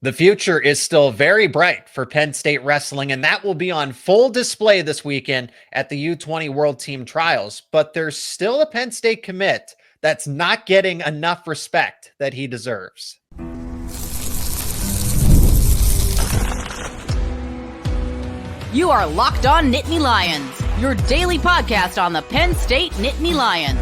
The future is still very bright for Penn State wrestling, and that will be on full display this weekend at the U20 World Team Trials. But there's still a Penn State commit that's not getting enough respect that he deserves. You are Locked On Nittany Lions, your daily podcast on the Penn State Nittany Lions.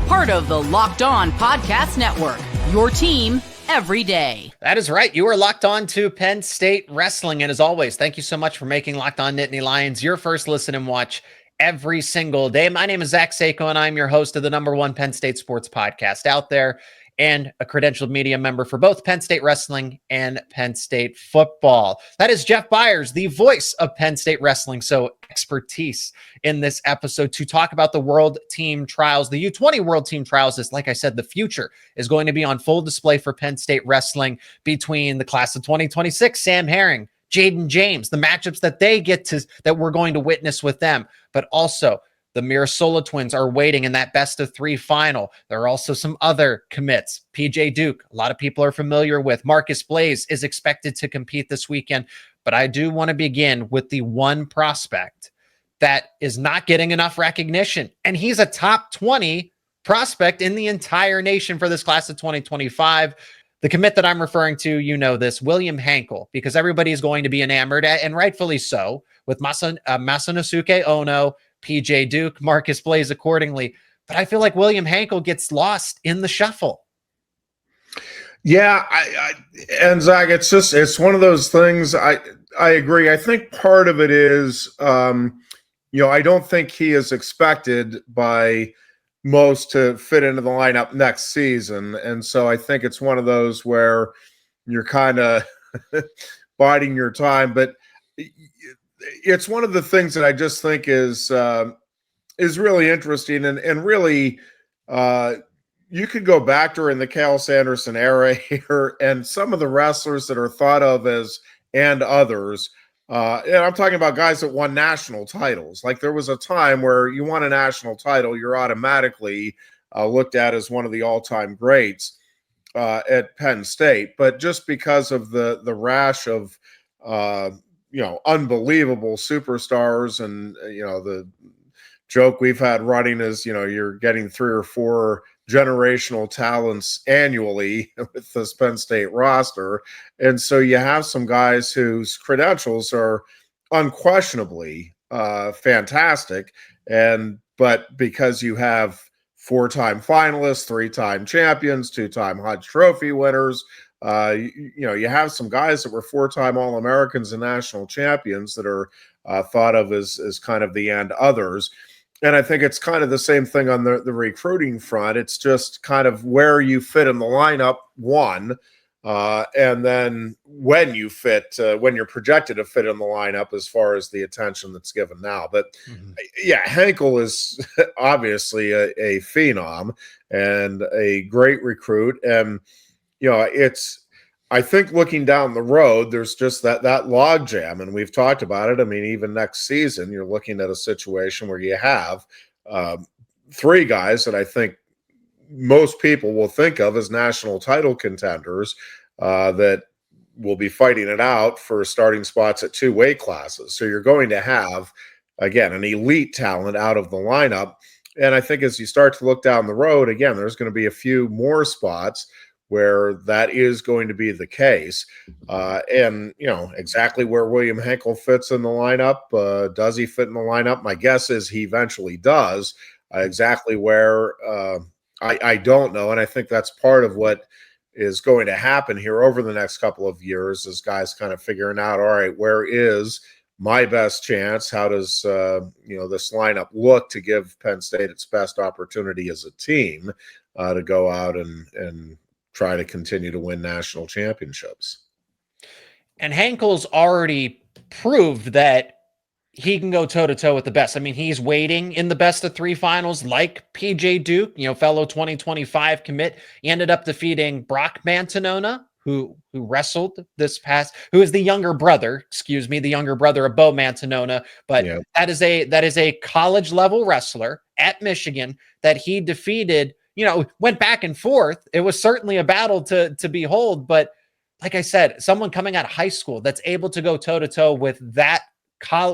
Part of the Locked On Podcast Network, your team every day. That is right. You are locked on to Penn State wrestling. And as always, thank you so much for making Locked On Nittany Lions your first listen and watch every single day. My name is Seyko, and I'm your host of the #1 Penn State sports podcast out there, and a credentialed media member for both Penn State wrestling and Penn State football. That is Jeff Byers, the voice of Penn State wrestling. So expertise in this episode to talk about the World Team Trials. The U20 World Team Trials is, like I said, the future is going to be on full display for Penn State wrestling between the class of 2026, Sam Herring, Jayden James, the matchups that we're going to witness with them, but also the Mirasola twins are waiting in that best of three final. There are also some other commits. PJ Duke, a lot of people are familiar with. Marcus Blaze is expected to compete this weekend. But I do want to begin with the one prospect that is not getting enough recognition. And he's a top 20 prospect in the entire nation for this class of 2025. The commit that I'm referring to, you know this, William Henckel, because everybody is going to be enamored, and rightfully so, with Masanosuke Ono, PJ Duke, Marcus Blaze accordingly. But I feel like William Henckel gets lost in the shuffle. Yeah, and Zach, it's one of those things. I agree. I think part of it is, I don't think he is expected by most to fit into the lineup next season. And so I think it's one of those where you're kind of biding your time, but it's one of the things that I just think is really interesting, and really you could go back during the Cael Sanderson era here, and some of the wrestlers that are thought of as, and others, and I'm talking about guys that won national titles. Like, there was a time where you won a national title, you're automatically looked at as one of the all-time greats at Penn State. But just because of the rash of unbelievable superstars, and the joke we've had running is you're getting 3 or 4 generational talents annually with this Penn State roster. And so you have some guys whose credentials are unquestionably fantastic, but because you have 4-time finalists, 3-time champions, 2-time Hutch Trophy winners, you have some guys that were 4-time All-Americans and national champions that are thought of as kind of the and others. And I think it's kind of the same thing on the recruiting front. It's just kind of where you fit in the lineup, one, and then when you fit, when you're projected to fit in the lineup as far as the attention that's given now. But yeah, Henckel is obviously a phenom and a great recruit. And, I think looking down the road, there's just that logjam, and we've talked about it. I mean, even next season, you're looking at a situation where you have 3 guys that I think most people will think of as national title contenders that will be fighting it out for starting spots at 2 weight classes. So you're going to have, again, an elite talent out of the lineup. And I think as you start to look down the road, again, there's going to be a few more spots where that is going to be the case. And, exactly where William Henckel fits in the lineup. Does he fit in the lineup? My guess is he eventually does. Exactly where, I don't know. And I think that's part of what is going to happen here over the next couple of years, is guys kind of figuring out, all right, where is my best chance? How does, this lineup look to give Penn State its best opportunity as a team to go out and try to continue to win national championships. And Henckel's already proved that he can go toe-to-toe with the best. I mean, he's waiting in the best of 3 finals like PJ Duke, fellow 2025 commit. He ended up defeating Brock Mantanona, who wrestled this past, who is the younger brother of Bo Mantanona. But yeah, that is a college level wrestler at Michigan that he defeated. Went back and forth. It was certainly a battle to behold, but like I said, someone coming out of high school that's able to go toe to toe with that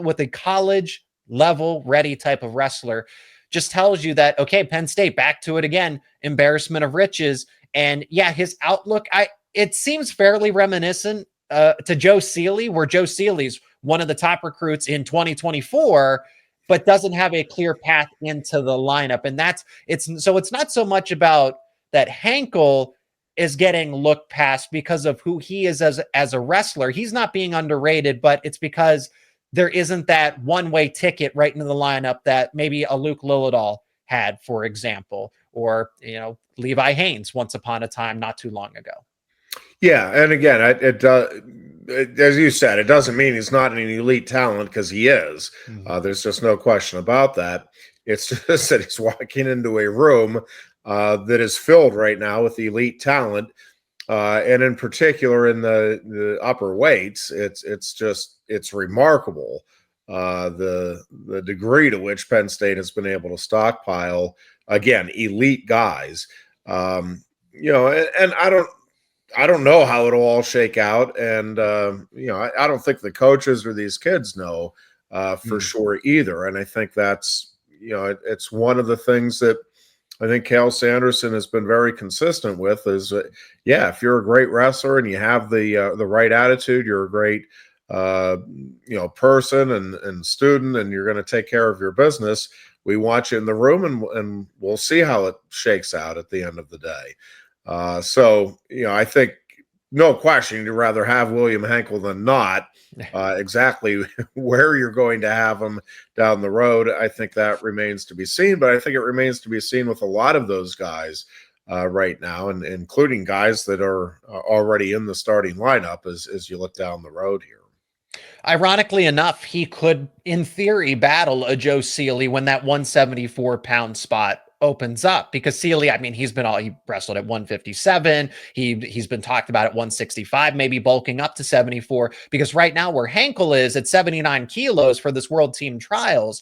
with a college level ready type of wrestler just tells you that, okay, Penn State back to it again, embarrassment of riches. And yeah, his outlook, it seems fairly reminiscent to Joe Sealy, where Joe Sealy's one of the top recruits in 2024, but doesn't have a clear path into the lineup. And it's not so much about that Henckel is getting looked past because of who he is as a wrestler. He's not being underrated, but it's because there isn't that one-way ticket right into the lineup that maybe a Luke Lillidahl had, for example, or, Levi Haynes once upon a time, not too long ago. Yeah. And again, as you said, it doesn't mean he's not an elite talent, because he is. Mm-hmm. There's just no question about that. It's just that he's walking into a room that is filled right now with elite talent. And in particular in the upper weights, it's remarkable the degree to which Penn State has been able to stockpile, again, elite guys. And I don't know how it'll all shake out, and I don't think the coaches or these kids know for sure either. And I think that's it's one of the things that I think Cael Sanderson has been very consistent with is, if you're a great wrestler and you have the right attitude, you're a great person and student, and you're going to take care of your business. We want you in the room, and we'll see how it shakes out at the end of the day. I think no question you'd rather have William Henckel than not. Exactly where you're going to have him down the road, I think that remains to be seen. But I think it remains to be seen with a lot of those guys right now, and including guys that are already in the starting lineup as you look down the road here. Ironically enough, he could, in theory, battle a Joe Sealy when that 174-pound spot opens up, because Sealy, he wrestled at 157. He's been talked about at 165, maybe bulking up to 74, because right now where Henckel is at 79 kilos for this World Team Trials,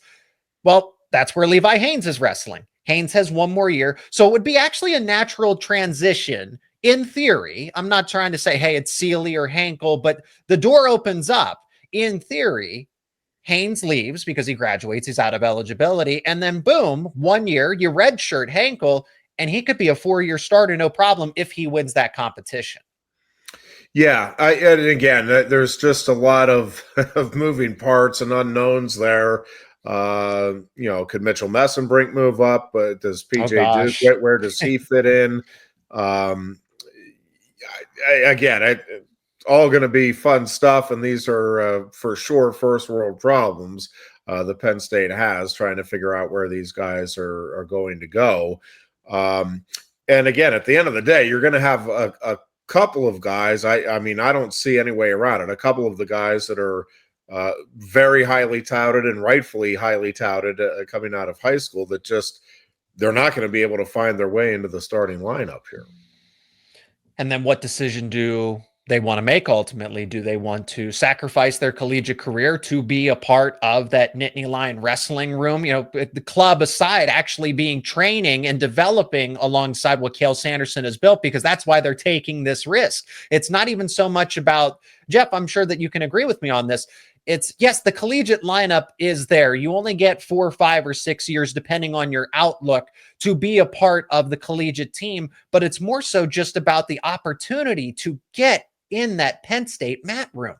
well, that's where Levi Haynes is wrestling. Haynes has one more year. So it would be actually a natural transition in theory. I'm not trying to say, hey, it's Sealy or Henckel, but the door opens up. In theory, Haynes leaves because he graduates, he's out of eligibility, and then boom, 1 year, you redshirt Henckel, and he could be a 4-year starter, no problem, if he wins that competition. Yeah, and again, there's just a lot of moving parts and unknowns there. Could Mitchell Messenbrink move up? But does PJ Duke, where does he fit in? All going to be fun stuff, and these are for sure first world problems that Penn State has, trying to figure out where these guys are going to go. And again, at the end of the day, you're going to have a couple of guys. I don't see any way around it. A couple of the guys that are very highly touted and rightfully highly touted coming out of high school that they're not going to be able to find their way into the starting lineup here. And then what decision do they want to make ultimately? Do they want to sacrifice their collegiate career to be a part of that Nittany Lion wrestling room? The club aside, actually being training and developing alongside what Cael Sanderson has built, because that's why they're taking this risk. It's not even so much about, Jeff, I'm sure that you can agree with me on this. It's, yes, the collegiate lineup is there. You only get 4, 5, or 6 years, depending on your outlook, to be a part of the collegiate team. But it's more so just about the opportunity to get in that Penn State mat room.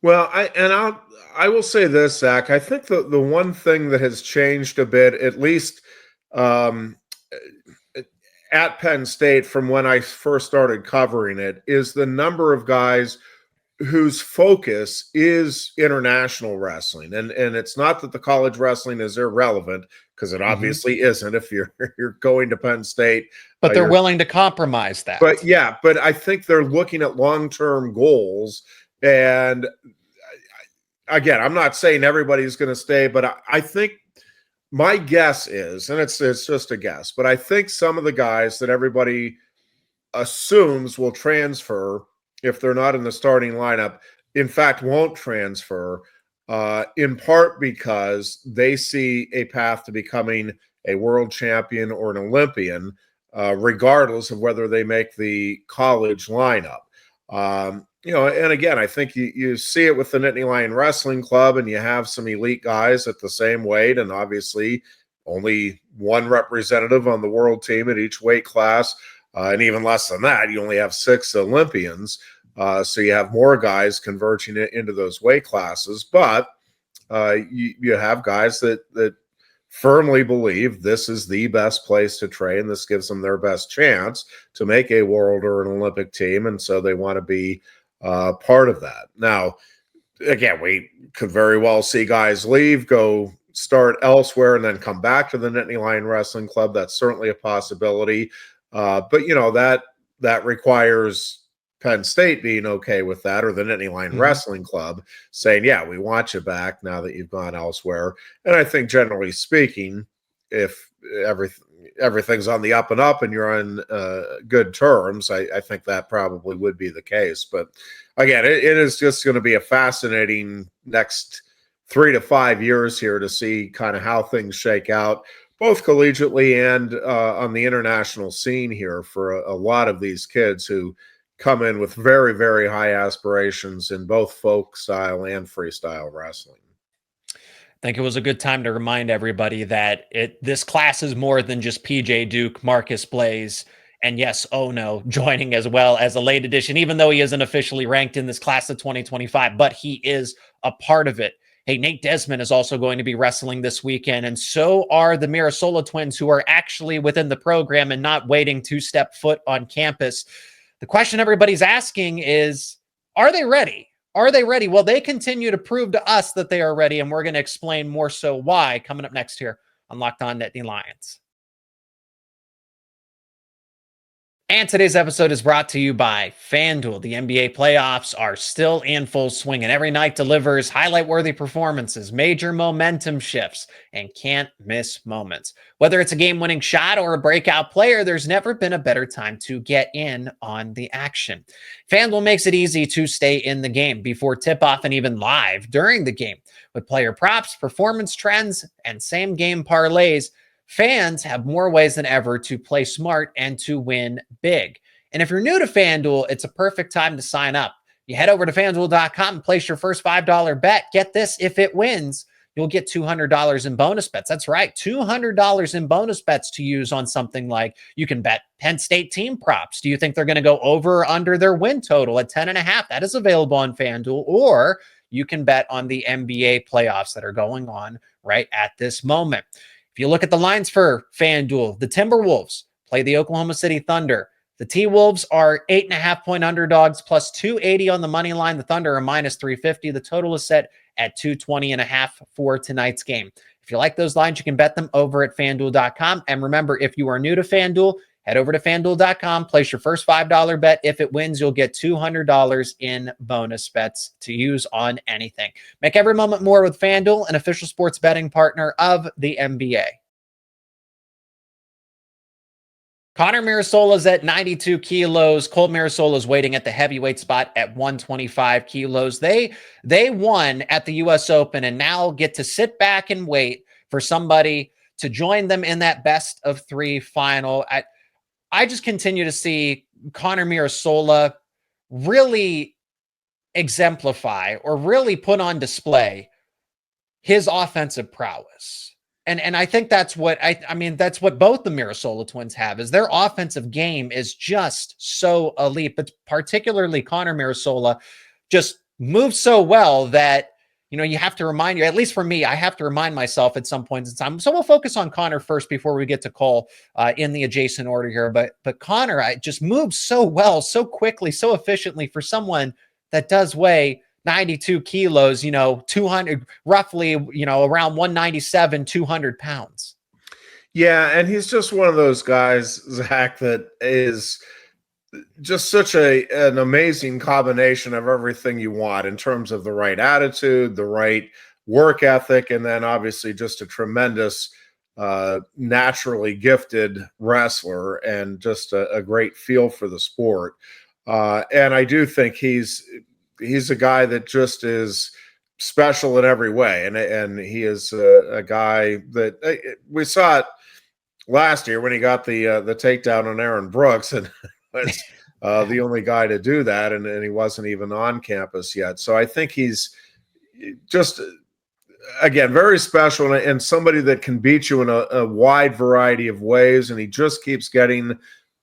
Well, I will say this, Zach. I think the one thing that has changed a bit, at least at Penn State from when I first started covering it, is the number of guys whose focus is international wrestling. And it's not that the college wrestling is irrelevant, because it obviously isn't if you're going to Penn State. But they're willing to compromise that. But I think they're looking at long-term goals. And again, I'm not saying everybody's going to stay, but I think my guess is, and it's just a guess, but I think some of the guys that everybody assumes will transfer, if they're not in the starting lineup, in fact won't transfer, in part because they see a path to becoming a world champion or an Olympian, regardless of whether they make the college lineup. And again, I think you see it with the Nittany Lion Wrestling Club, and you have some elite guys at the same weight, and obviously only one representative on the world team at each weight class, and even less than that, you only have 6 Olympians. So you have more guys converging into those weight classes, but you have guys that firmly believe this is the best place to train. This gives them their best chance to make a world or an Olympic team, and so they want to be part of that. Now, again, we could very well see guys leave, go start elsewhere, and then come back to the Nittany Lion Wrestling Club. That's certainly a possibility. But that requires Penn State being okay with that, or the Nittany Lion Wrestling Club saying, yeah, we want you back now that you've gone elsewhere. And I think generally speaking, if everything's on the up and up and you're on good terms, I think that probably would be the case. But again, it is just going to be a fascinating next 3 to 5 years here to see kind of how things shake out, both collegiately and on the international scene here for a lot of these kids who come in with very, very high aspirations in both folk style and freestyle wrestling. I think it was a good time to remind everybody that this class is more than just PJ Duke, Marcus Blaze, and yes, Ono joining as well as a late addition, even though he isn't officially ranked in this class of 2025, but he is a part of it. Hey, Nate Desmond is also going to be wrestling this weekend, and so are the Mirasola twins, who are actually within the program and not waiting to step foot on campus. The question everybody's asking is, are they ready? Are they ready? Well, they continue to prove to us that they are ready, and we're going to explain more so why coming up next here on Locked On Nittany Lions. And today's episode is brought to you by FanDuel. The NBA playoffs are still in full swing, and every night delivers highlight-worthy performances, major momentum shifts, and can't-miss moments. Whether it's a game-winning shot or a breakout player, there's never been a better time to get in on the action. FanDuel makes it easy to stay in the game before tip-off and even live during the game. With player props, performance trends, and same-game parlays, fans have more ways than ever to play smart and to win big. And if you're new to FanDuel, it's a perfect time to sign up. You head over to FanDuel.com and place your first $5 bet. Get this, if it wins, you'll get $200 in bonus bets. That's right, $200 in bonus bets to use on something like, you can bet Penn State team props. Do you think they're going to go over or under their win total at 10.5? That is available on FanDuel. Or you can bet on the NBA playoffs that are going on right at this moment. If you look at the lines for FanDuel, the Timberwolves play the Oklahoma City Thunder. The T-Wolves are 8.5-point underdogs, plus 280 on the money line. The Thunder are minus 350. The total is set at 220.5 for tonight's game. If you like those lines, you can bet them over at FanDuel.com. And remember, if you are new to FanDuel, head over to FanDuel.com, place your first $5 bet. If it wins, you'll get $200 in bonus bets to use on anything. Make every moment more with FanDuel, an official sports betting partner of the NBA. Connor Mirasola is at 92 kilos. Cole Mirasola is waiting at the heavyweight spot at 125 kilos. They won at the U.S. Open and now get to sit back and wait for somebody to join them in that best of three final. I just continue to see Connor Mirasola really exemplify or really put on display his offensive prowess. And I think that's what that's what both the Mirasola twins have, is their offensive game is just so elite, but particularly Connor Mirasola just moves so well that, you have to remind at least for me, I have to remind myself at some points in time. So we'll focus on Connor first before we get to Cole in the adjacent order here. But Connor just moves so well, so quickly, so efficiently for someone that does weigh 92 kilos, 200, roughly, around 197, 200 pounds. Yeah. And he's just one of those guys, Zach, that is just such an amazing combination of everything you want in terms of the right attitude, the right work ethic, and then obviously just a tremendous, naturally gifted wrestler and just a great feel for the sport. And I do think he's a guy that just is special in every way. And he is a guy that we saw it last year when he got the takedown on Aaron Brooks, and it's the only guy to do that, and he wasn't even on campus yet. So I think he's just, again, very special and somebody that can beat you in a wide variety of ways, and he just keeps getting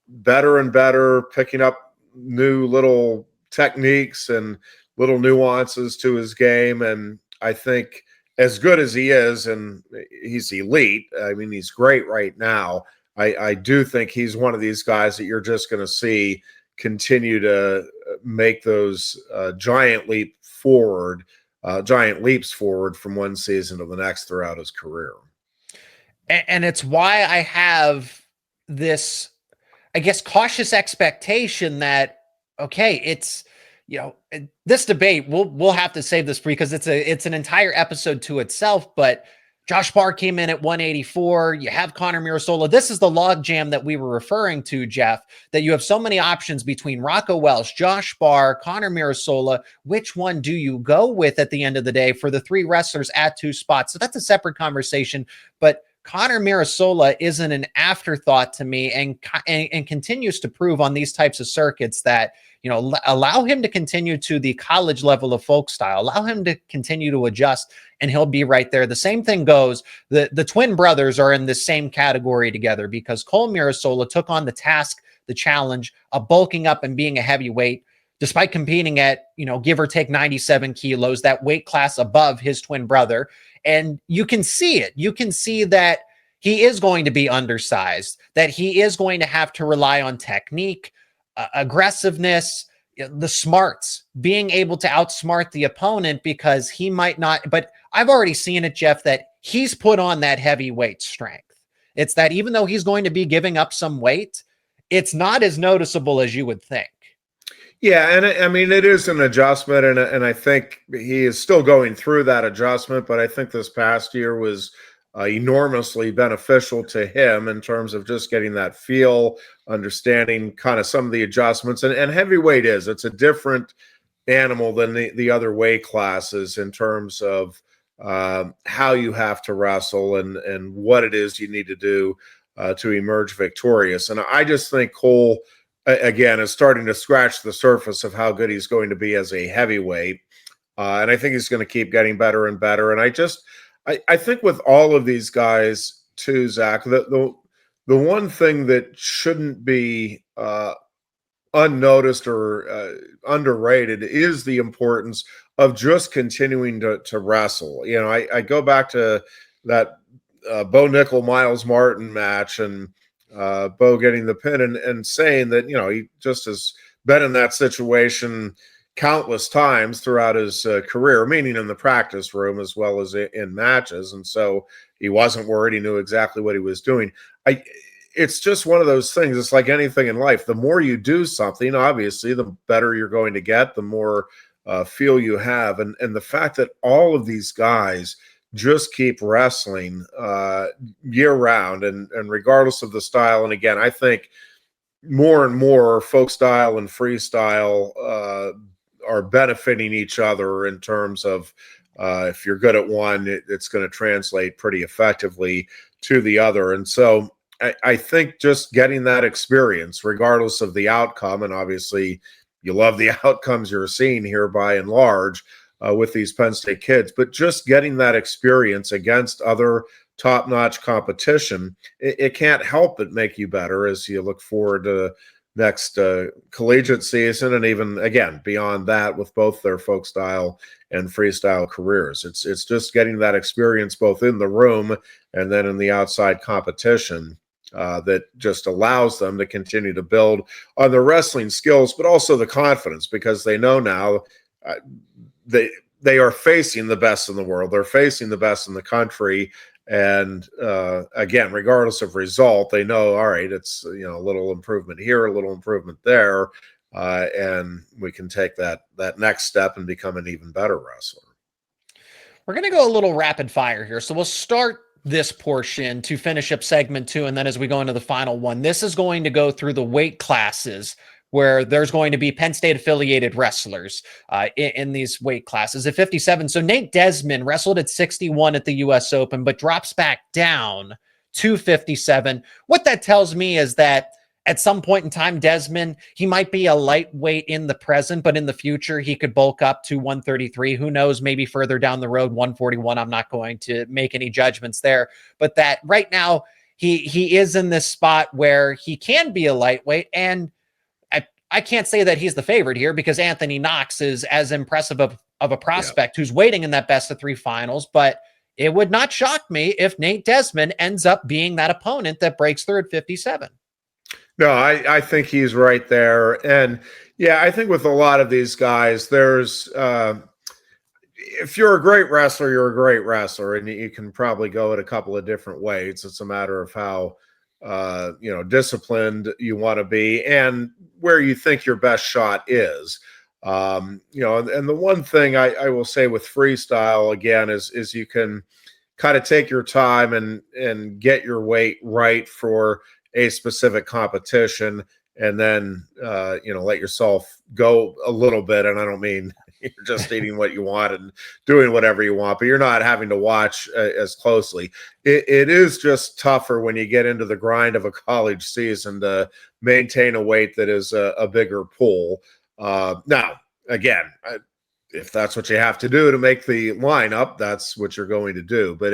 better and better, picking up new little techniques and little nuances to his game. And I think as good as he is, and he's elite, I mean, he's great right now, I do think he's one of these guys that you're just going to see continue to make those giant leaps forward from one season to the next throughout his career. And it's why I have this, I guess, cautious expectation that, okay, it's, this debate, we'll have to save this because it's an entire episode to itself, but Josh Barr came in at 184. You have Connor Mirasola. This is the logjam that we were referring to, Jeff, that you have so many options between Rocco Welsh, Josh Barr, Connor Mirasola. Which one do you go with at the end of the day for the three wrestlers at two spots? So that's a separate conversation, but Connor Mirasola isn't an afterthought to me, and continues to prove on these types of circuits that, allow him to continue to the college level of folk style, allow him to continue to adjust, and he'll be right there. The same thing goes. The twin brothers are in the same category together because Cole Mirasola took on the task, the challenge of bulking up and being a heavyweight, despite competing at, give or take 97 kilos, that weight class above his twin brother. And you can see it. You can see that he is going to be undersized, that he is going to have to rely on technique, aggressiveness, the smarts, being able to outsmart the opponent because he might not. But I've already seen it, Jeff, that he's put on that heavyweight strength. It's that even though he's going to be giving up some weight, it's not as noticeable as you would think. Yeah, and I mean, it is an adjustment, and I think he is still going through that adjustment, but I think this past year was enormously beneficial to him in terms of just getting that feel, understanding kind of some of the adjustments. And heavyweight it's a different animal than the other weight classes in terms of how you have to wrestle and what it is you need to do to emerge victorious. And I just think Cole, again, is starting to scratch the surface of how good he's going to be as a heavyweight. And I think he's going to keep getting better and better. And I think with all of these guys too, Zach, the one thing that shouldn't be unnoticed or underrated is the importance of just continuing to wrestle. I go back to that Bo Nickel, Miles Martin match, and Bo getting the pin and saying that, he just has been in that situation countless times throughout his career, meaning in the practice room as well as in matches. And so he wasn't worried. He knew exactly what he was doing. It's just one of those things. It's like anything in life. The more you do something, obviously, the better you're going to get, the more feel you have. And the fact that all of these guys just keep wrestling year round and regardless of the style. And again, I think more and more folk style and freestyle are benefiting each other in terms of if you're good at one, it's going to translate pretty effectively to the other. And so I think just getting that experience, regardless of the outcome, and obviously you love the outcomes you're seeing here by and large with these Penn State kids, but just getting that experience against other top-notch competition, it can't help but make you better as you look forward to next collegiate season, and even again beyond that with both their folk style and freestyle careers. It's just getting that experience both in the room and then in the outside competition that just allows them to continue to build on their wrestling skills, but also the confidence, because they know now they are facing the best in the world. They're facing the best in the country. And again, regardless of result, they know, all right, it's a little improvement here, a little improvement there, and we can take that next step and become an even better wrestler. We're going to go a little rapid fire here. So we'll start this portion to finish up segment 2, and then as we go into the final one, this is going to go through the weight classes where there's going to be Penn State affiliated wrestlers in these weight classes at 57. So Nate Desmond wrestled at 61 at the US Open, but drops back down to 57. What that tells me is that at some point in time, Desmond, he might be a lightweight in the present, but in the future, he could bulk up to 133. Who knows, maybe further down the road, 141. I'm not going to make any judgments there. But that right now, he is in this spot where he can be a lightweight. And I can't say that he's the favorite here because Anthony Knox is as impressive of a prospect who's waiting in that best of three finals. But it would not shock me if Nate Desmond ends up being that opponent that breaks through at 57. No, I think he's right there. And yeah, I think with a lot of these guys, there's if you're a great wrestler, you're a great wrestler, and you can probably go at a couple of different weights. It's a matter of how disciplined you want to be and where you think your best shot is. And the one thing I will say with freestyle again is you can kind of take your time and get your weight right for a specific competition, and then let yourself go a little bit. And I don't mean you're just eating what you want and doing whatever you want, but you're not having to watch as closely. It is just tougher when you get into the grind of a college season to maintain a weight that is a bigger pull. Now, again, if that's what you have to do to make the lineup, that's what you're going to do. But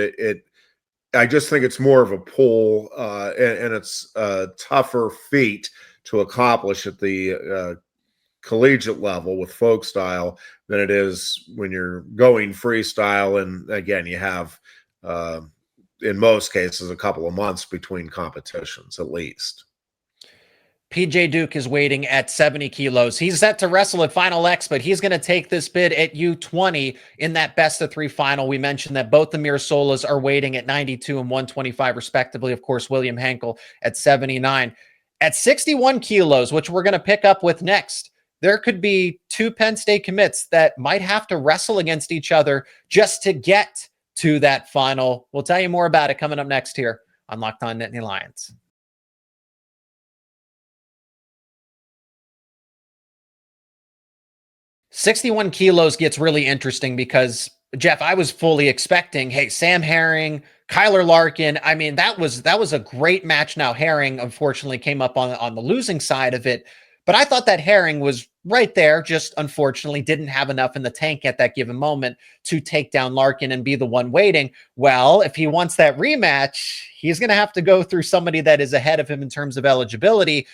I just think it's more of a pull, and it's a tougher feat to accomplish at the collegiate level with folk style than it is when you're going freestyle. And again, you have, in most cases, a couple of months between competitions at least. PJ Duke is waiting at 70 kilos. He's set to wrestle at Final X, but he's going to take this bid at U20 in that best of three final. We mentioned that both the Mirasolas are waiting at 92 and 125 respectively. Of course, William Henckel at 79. At 61 kilos, which we're going to pick up with next, there could be two Penn State commits that might have to wrestle against each other just to get to that final. We'll tell you more about it coming up next here on Locked On Nittany Lions. "61 kilos gets really interesting because, Jeff, I was fully expecting, hey, Sam Herring, Kyler Larkin. I mean, that was a great match. Now, Herring, unfortunately, came up on the losing side of it. But I thought that Herring was right there, just unfortunately didn't have enough in the tank at that given moment to take down Larkin and be the one waiting. Well, if he wants that rematch, he's going to have to go through somebody that is ahead of him in terms of eligibility.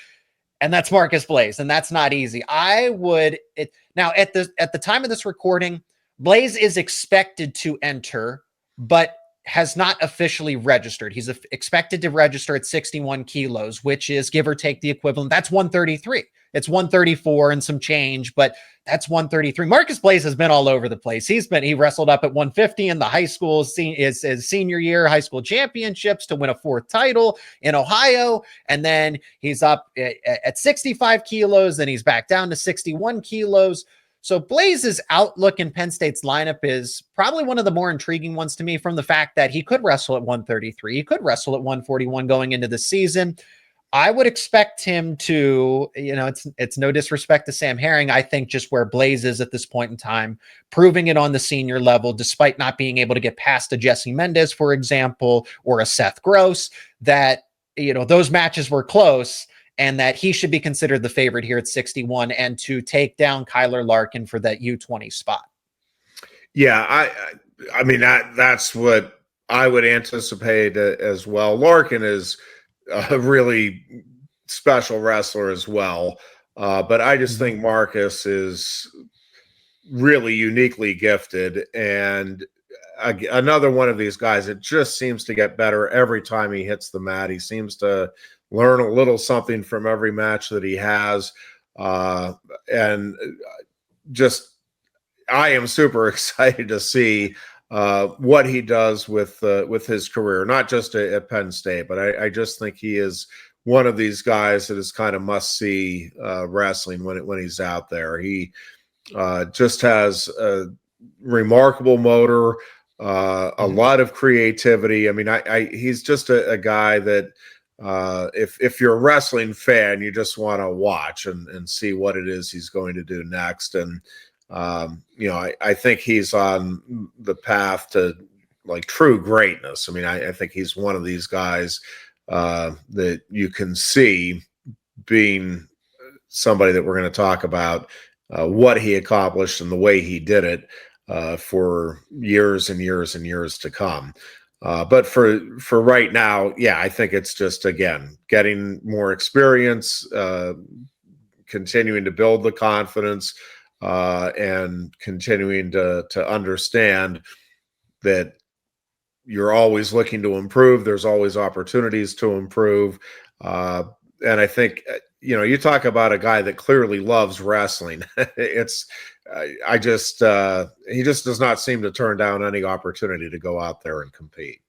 And that's Marcus Blaze, and that's not easy. Now at the time of this recording, Blaze is expected to enter, but has not officially registered. He's expected to register at 61 kilos, which is give or take the equivalent. That's 133. It's 134 and some change, but that's 133. Marcus Blaze has been all over the place. He wrestled up at 150 in the high school his senior year high school championships to win a fourth title in Ohio. And then he's up at 65 kilos. Then he's back down to 61 kilos. So Blaze's outlook in Penn State's lineup is probably one of the more intriguing ones to me, from the fact that he could wrestle at 133. He could wrestle at 141 going into the season. I would expect him to, it's no disrespect to Sam Herring. I think just where Blaze is at this point in time, proving it on the senior level, despite not being able to get past a Jesse Mendez, for example, or a Seth Gross, that, those matches were close, and that he should be considered the favorite here at 61 and to take down Kyler Larkin for that U20 spot. Yeah, I mean, that's what I would anticipate as well. Larkin is a really special wrestler as well. But I just think Marcus is really uniquely gifted. And another one of these guys, it just seems to get better every time he hits the mat. He seems to learn a little something from every match that he has. And just, I am super excited to see what he does with his career, not just at Penn State, but I just think he is one of these guys that is kind of must-see wrestling when he's out there. He just has a remarkable motor, a lot of creativity. I mean, he's just a guy that if you're a wrestling fan, you just want to watch and see what it is he's going to do next. And I think he's on the path to like true greatness. I mean, I think he's one of these guys that you can see being somebody that we're going to talk about what he accomplished and the way he did it for years and years and years to come. But for right now, yeah, I think it's just, again, getting more experience, continuing to build the confidence, and continuing to understand that you're always looking to improve. There's always opportunities to improve. And I think, you talk about a guy that clearly loves wrestling. He just does not seem to turn down any opportunity to go out there and compete.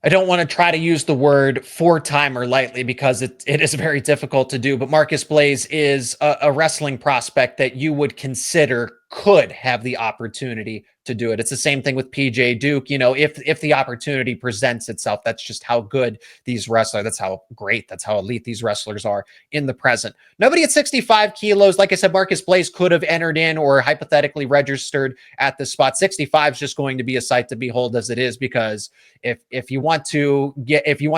I don't want to try to use the word four-timer lightly because it is very difficult to do, but Marcus Blaze is a wrestling prospect that you would consider could have the opportunity to do it. It's the same thing with PJ Duke. If the opportunity presents itself, that's just how good these wrestlers, that's how great, that's how elite these wrestlers are in the present. Nobody at 65 kilos. Like I said, Marcus Blaze could have entered in or hypothetically registered at this spot. 65 is just going to be a sight to behold as it is, because if you want to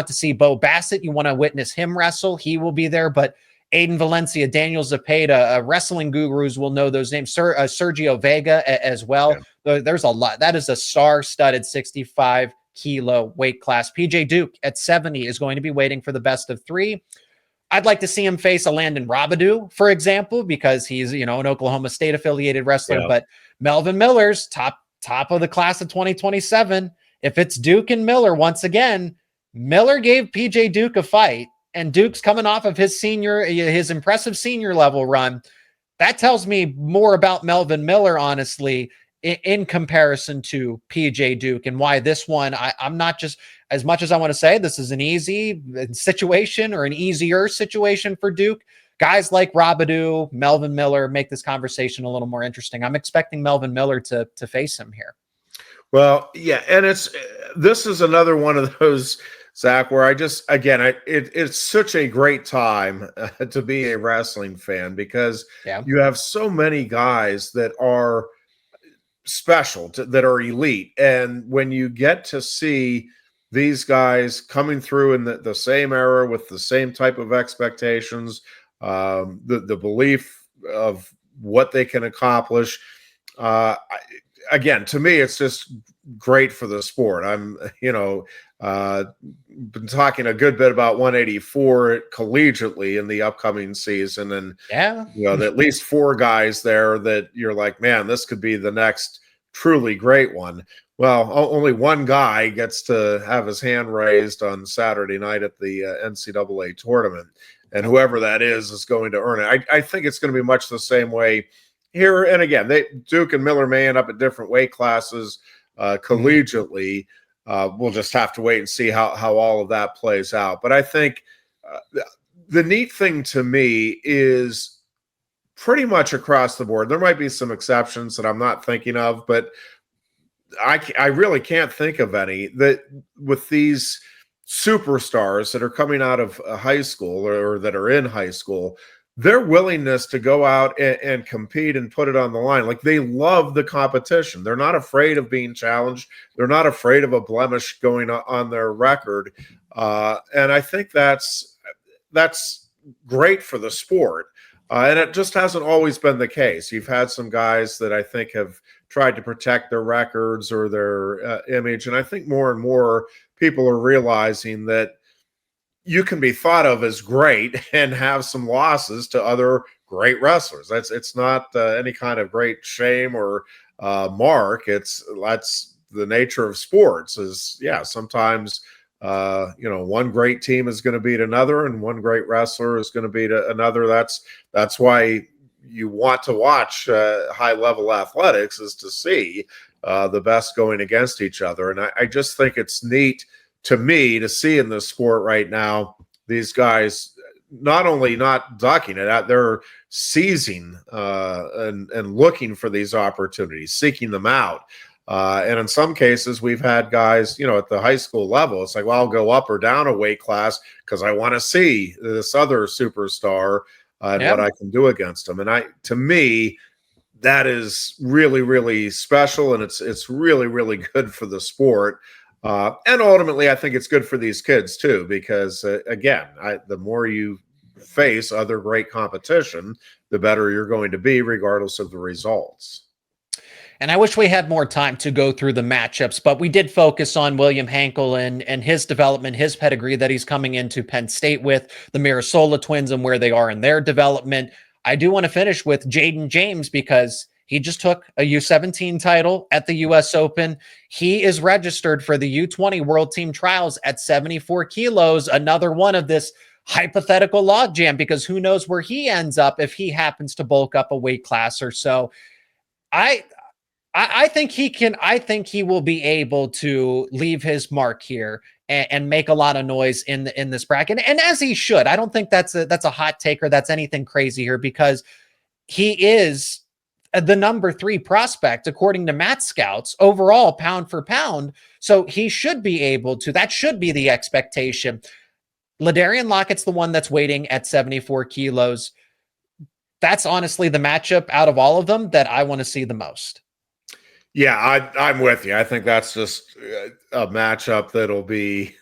see Bo Bassett, you want to witness him wrestle, he will be there. But Aiden Valencia, Daniel Zepeda, wrestling gurus will know those names. Sergio Vega as well. Yeah. There's a lot. That is a star-studded 65 kilo weight class. PJ Duke at 70 is going to be waiting for the best of three. I'd like to see him face a Landon Robidoux, for example, because he's, an Oklahoma State affiliated wrestler. Yeah. But Melvin Miller's top of the class of 2027. If it's Duke and Miller, once again, Miller gave PJ Duke a fight. And Duke's coming off of his impressive senior level run. That tells me more about Melvin Miller, honestly, in comparison to PJ Duke, and why this one, I'm not just, as much as I want to say this is an easy situation or an easier situation for Duke, guys like Robidoux, Melvin Miller make this conversation a little more interesting. I'm expecting Melvin Miller to face him here. Well, yeah, and this is another one of those, Zach, where it's such a great time to be a wrestling fan, because you have so many guys that are special, that are elite. And when you get to see these guys coming through in the same era with the same type of expectations, the belief of what they can accomplish, again, to me, it's just great for the sport. I'm, been talking a good bit about 184 collegiately in the upcoming season, and at least four guys there that you're like, man, this could be the next truly great one. Well, only one guy gets to have his hand raised on Saturday night at the NCAA tournament, and whoever that is going to earn it. I think it's going to be much the same way here. And again, Duke and Miller may end up at different weight classes collegiately. We'll just have to wait and see how all of that plays out. But I think the neat thing to me is pretty much across the board. There might be some exceptions that I'm not thinking of, but I really can't think of any that with these superstars that are coming out of high school or that are in high school, their willingness to go out and compete and put it on the line. Like, they love the competition. They're not afraid of being challenged. They're not afraid of a blemish going on their record. And I think that's great for the sport. And it just hasn't always been the case. You've had some guys that I think have tried to protect their records or their image. And I think more and more people are realizing that you can be thought of as great and have some losses to other great wrestlers. It's not any kind of great shame or mark. That's the nature of sports. Sometimes one great team is going to beat another, and one great wrestler is going to beat another. That's why you want to watch high level athletics, is to see the best going against each other. And I just think it's neat to me to see in this sport right now, these guys not only not ducking it out, they're seizing and looking for these opportunities, seeking them out. And in some cases, we've had guys, at the high school level, it's like, well, I'll go up or down a weight class because I want to see this other superstar and what I can do against them. And to me, that is really, really special, and it's really, really good for the sport. And ultimately, I think it's good for these kids too, because again, the more you face other great competition, the better you're going to be, regardless of the results. And I wish we had more time to go through the matchups, but we did focus on William Henckel and his development, his pedigree that he's coming into Penn State with, the Mirasola twins and where they are in their development. I do want to finish with Jayden James because he just took a U17 title at the U.S. Open. He is registered for the U20 World Team Trials at 74 kilos, another one of this hypothetical logjam, because who knows where he ends up if he happens to bulk up a weight class or so. I think he can. I think he will be able to leave his mark here and make a lot of noise in this bracket, and as he should. I don't think that's a hot take or that's anything crazy here, because he is the number 3 prospect according to Matt Scouts overall, pound for pound. So he should be able to. That should be the expectation. LaDarian Lockett's the one that's waiting at 74 kilos. That's honestly the matchup out of all of them that I want to see the most. Yeah, I'm with you. I think that's just a matchup that'll be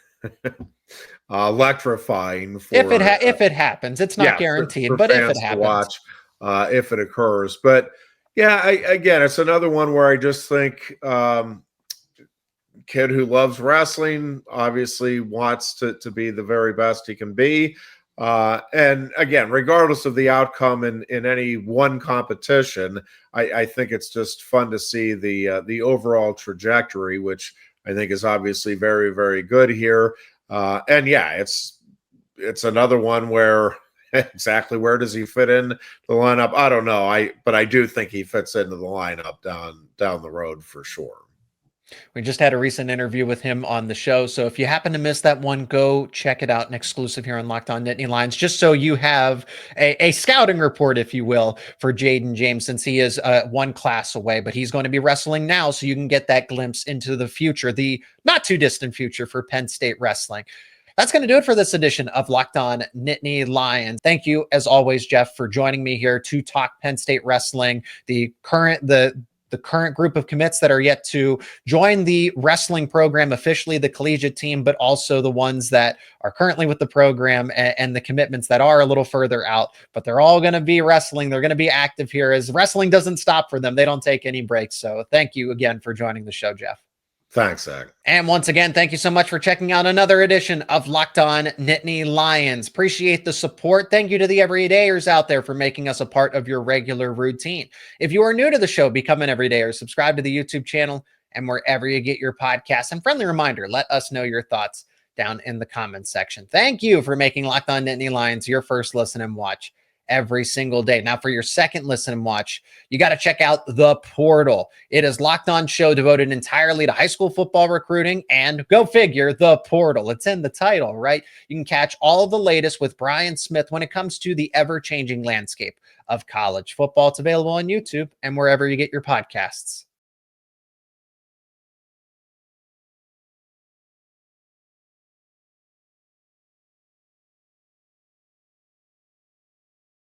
electrifying for if it happens. It's not guaranteed, for but if it fans happens, to watch, if it occurs. But yeah, again, it's another one where I just think kid who loves wrestling obviously wants to be the very best he can be. And again, regardless of the outcome in any one competition, I think it's just fun to see the overall trajectory, which I think is obviously very, very good here. And yeah, it's another one where exactly where does he fit in the lineup? I don't know. But I do think he fits into the lineup down the road for sure. We just had a recent interview with him on the show. So if you happen to miss that one, go check it out. An exclusive here on Locked On Nittany Lions, just so you have a scouting report, if you will, for Jayden James, since he is one class away, but he's going to be wrestling now. So you can get that glimpse into the future, the not too distant future for Penn State wrestling. That's going to do it for this edition of Locked On Nittany Lions. Thank you, as always, Jeff, for joining me here to talk Penn State wrestling, the current group of commits that are yet to join the wrestling program officially, the collegiate team, but also the ones that are currently with the program and the commitments that are a little further out, but they're all going to be wrestling. They're going to be active here, as wrestling doesn't stop for them. They don't take any breaks. So thank you again for joining the show, Jeff. Thanks, Zach. And once again, thank you so much for checking out another edition of Locked On Nittany Lions. Appreciate the support. Thank you to the everydayers out there for making us a part of your regular routine. If you are new to the show, become an everydayer. Subscribe to the YouTube channel and wherever you get your podcasts. And friendly reminder, let us know your thoughts down in the comments section. Thank you for making Locked On Nittany Lions your first listen and watch every single day. Now, for your second listen and watch, you got to check out The Portal. It is Locked On show devoted entirely to high school football recruiting, and go figure, The Portal. It's in the title, right? You can catch all of the latest with Brian Smith when it comes to the ever-changing landscape of college football. It's available on YouTube and wherever you get your podcasts.